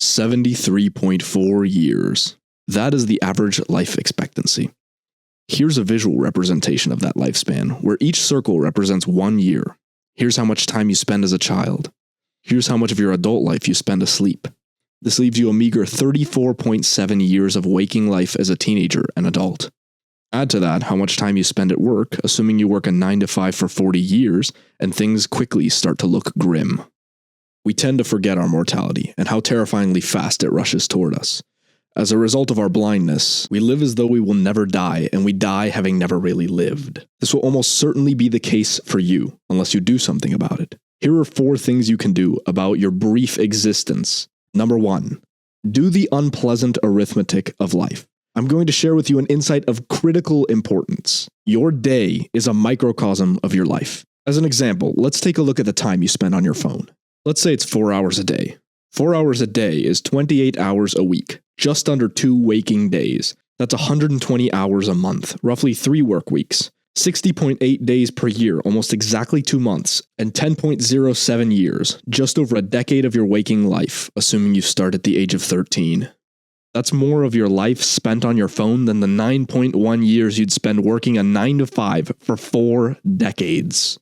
73.4 years. That is the average life expectancy. Here's a visual representation of that lifespan, where each circle represents 1 year. Here's how much time you spend as a child. Here's how much of your adult life you spend asleep. This leaves you a meager 34.7 years of waking life as a teenager and adult. Add to that how much time you spend at work, assuming you work a 9 to 5 for 40 years, and things quickly start to look grim. We tend to forget our mortality and how terrifyingly fast it rushes toward us. As a result of our blindness, we live as though we will never die, and we die having never really lived. This will almost certainly be the case for you, unless you do something about it. Here are 4 things you can do about your brief existence. Number 1, do the unpleasant arithmetic of life. I'm going to share with you an insight of critical importance. Your day is a microcosm of your life. As an example, let's take a look at the time you spend on your phone. Let's say it's 4 hours a day. 4 hours a day is 28 hours a week, just under 2 waking days. That's 120 hours a month, roughly 3 work weeks. 60.8 days per year, almost exactly 2 months, and 10.07 years, just over a decade of your waking life, assuming you start at the age of 13. That's more of your life spent on your phone than the 9.1 years you'd spend working a 9 to 5 for 4 decades.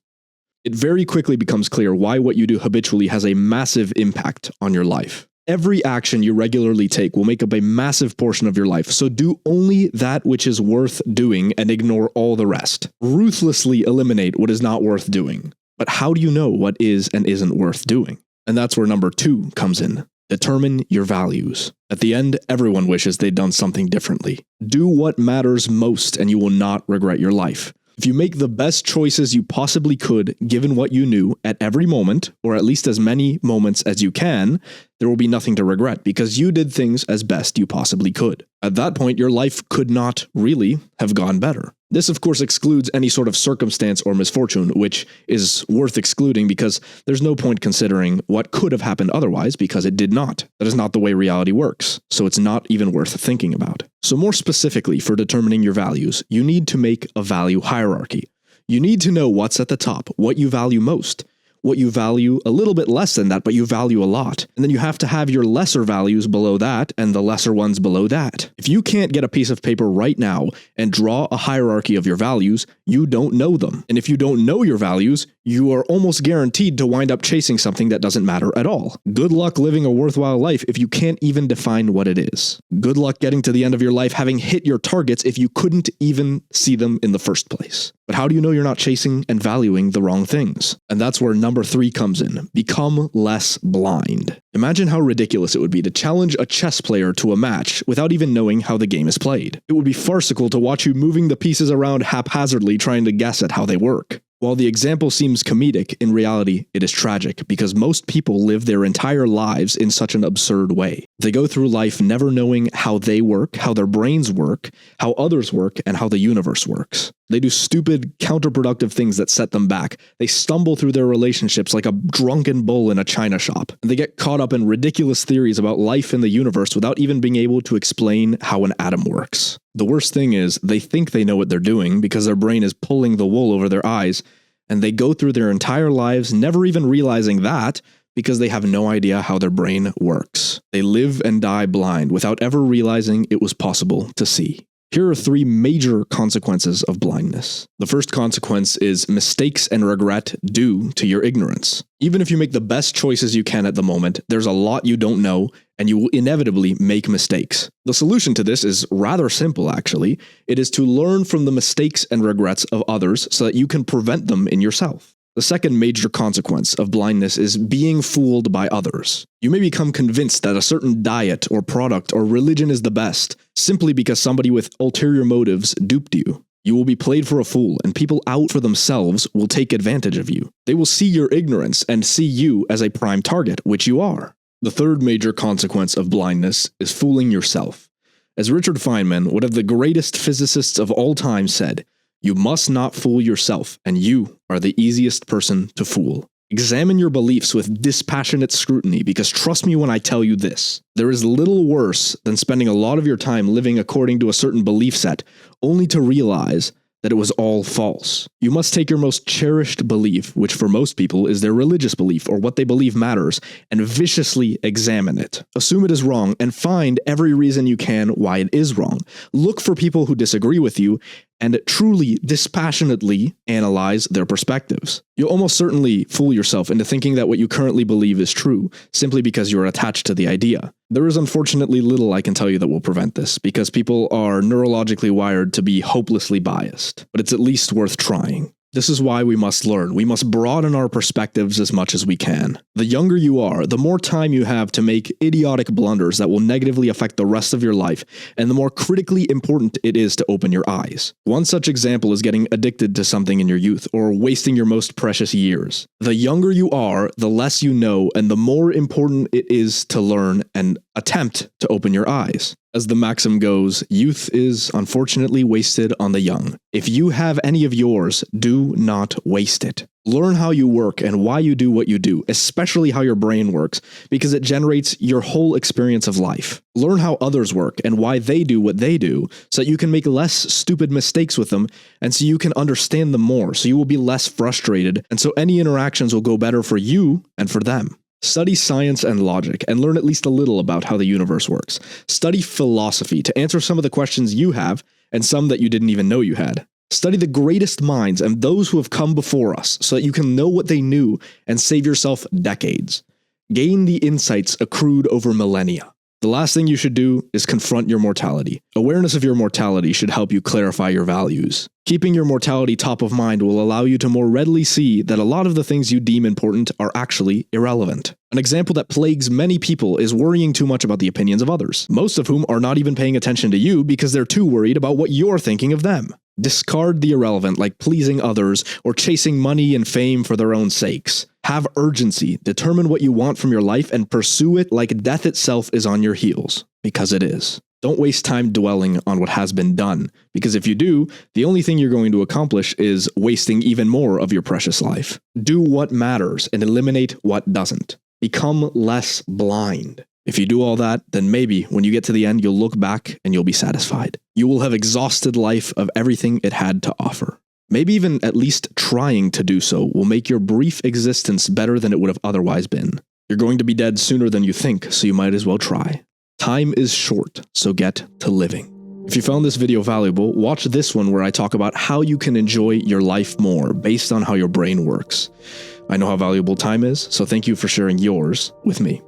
It very quickly becomes clear why what you do habitually has a massive impact on your life. Every action you regularly take will make up a massive portion of your life, so do only that which is worth doing and ignore all the rest. Ruthlessly eliminate what is not worth doing. But how do you know what is and isn't worth doing? And that's where number 2 comes in. Determine your values. At the end, everyone wishes they'd done something differently. Do what matters most and you will not regret your life. If you make the best choices you possibly could, given what you knew at every moment, or at least as many moments as you can, there will be nothing to regret because you did things as best you possibly could. At that point, your life could not really have gone better. This, of course, excludes any sort of circumstance or misfortune, which is worth excluding because there's no point considering what could have happened otherwise because it did not. That is not the way reality works, so it's not even worth thinking about. So more specifically, for determining your values, you need to make a value hierarchy. You need to know what's at the top, what you value most, what you value a little bit less than that, but you value a lot. And then you have to have your lesser values below that and the lesser ones below that. If you can't get a piece of paper right now and draw a hierarchy of your values, you don't know them. And if you don't know your values, you are almost guaranteed to wind up chasing something that doesn't matter at all. Good luck living a worthwhile life if you can't even define what it is. Good luck getting to the end of your life having hit your targets if you couldn't even see them in the first place. But how do you know you're not chasing and valuing the wrong things? And that's where number 3 comes in. Become less blind. Imagine how ridiculous it would be to challenge a chess player to a match without even knowing how the game is played. It would be farcical to watch you moving the pieces around haphazardly trying to guess at how they work. While the example seems comedic, in reality, it is tragic because most people live their entire lives in such an absurd way. They go through life never knowing how they work, how their brains work, how others work, and how the universe works. They do stupid, counterproductive things that set them back. They stumble through their relationships like a drunken bull in a china shop. And they get caught up in ridiculous theories about life in the universe without even being able to explain how an atom works. The worst thing is, they think they know what they're doing because their brain is pulling the wool over their eyes, and they go through their entire lives never even realizing that because they have no idea how their brain works. They live and die blind without ever realizing it was possible to see. Here are 3 major consequences of blindness. The first consequence is mistakes and regret due to your ignorance. Even if you make the best choices you can at the moment, there's a lot you don't know, and you will inevitably make mistakes. The solution to this is rather simple, actually. It is to learn from the mistakes and regrets of others so that you can prevent them in yourself. The second major consequence of blindness is being fooled by others. You may become convinced that a certain diet or product or religion is the best, simply because somebody with ulterior motives duped you. You will be played for a fool, and people out for themselves will take advantage of you. They will see your ignorance and see you as a prime target, which you are. The third major consequence of blindness is fooling yourself. As Richard Feynman, one of the greatest physicists of all time, said, "You must not fool yourself, and you are the easiest person to fool." Examine your beliefs with dispassionate scrutiny, because trust me when I tell you this, there is little worse than spending a lot of your time living according to a certain belief set, only to realize that it was all false. You must take your most cherished belief, which for most people is their religious belief or what they believe matters, and viciously examine it. Assume it is wrong and find every reason you can why it is wrong. Look for people who disagree with you and truly, dispassionately analyze their perspectives. You'll almost certainly fool yourself into thinking that what you currently believe is true, simply because you're attached to the idea. There is unfortunately little I can tell you that will prevent this, because people are neurologically wired to be hopelessly biased, but it's at least worth trying. This is why we must learn. We must broaden our perspectives as much as we can. The younger you are, the more time you have to make idiotic blunders that will negatively affect the rest of your life, and the more critically important it is to open your eyes. One such example is getting addicted to something in your youth, or wasting your most precious years. The younger you are, the less you know, and the more important it is to learn and attempt to open your eyes. As the maxim goes, youth is unfortunately wasted on the young. If you have any of yours, do not waste it. Learn how you work and why you do what you do, especially how your brain works, because it generates your whole experience of life. Learn how others work and why they do what they do, so that you can make less stupid mistakes with them, and so you can understand them more, so you will be less frustrated, and so any interactions will go better for you and for them. Study science and logic, and learn at least a little about how the universe works. Study philosophy to answer some of the questions you have, and some that you didn't even know you had. Study the greatest minds and those who have come before us, so that you can know what they knew and save yourself decades. Gain the insights accrued over millennia. The last thing you should do is confront your mortality. Awareness of your mortality should help you clarify your values. Keeping your mortality top of mind will allow you to more readily see that a lot of the things you deem important are actually irrelevant. An example that plagues many people is worrying too much about the opinions of others, most of whom are not even paying attention to you because they're too worried about what you're thinking of them. Discard the irrelevant, like pleasing others or chasing money and fame for their own sakes. Have urgency, determine what you want from your life, and pursue it like death itself is on your heels, because it is. Don't waste time dwelling on what has been done, because if you do, the only thing you're going to accomplish is wasting even more of your precious life. Do what matters and eliminate what doesn't. Become less blind. If you do all that, then maybe when you get to the end, you'll look back and you'll be satisfied. You will have exhausted life of everything it had to offer. Maybe even at least trying to do so will make your brief existence better than it would have otherwise been. You're going to be dead sooner than you think, so you might as well try. Time is short, so get to living. If you found this video valuable, watch this one where I talk about how you can enjoy your life more based on how your brain works. I know how valuable time is, so thank you for sharing yours with me.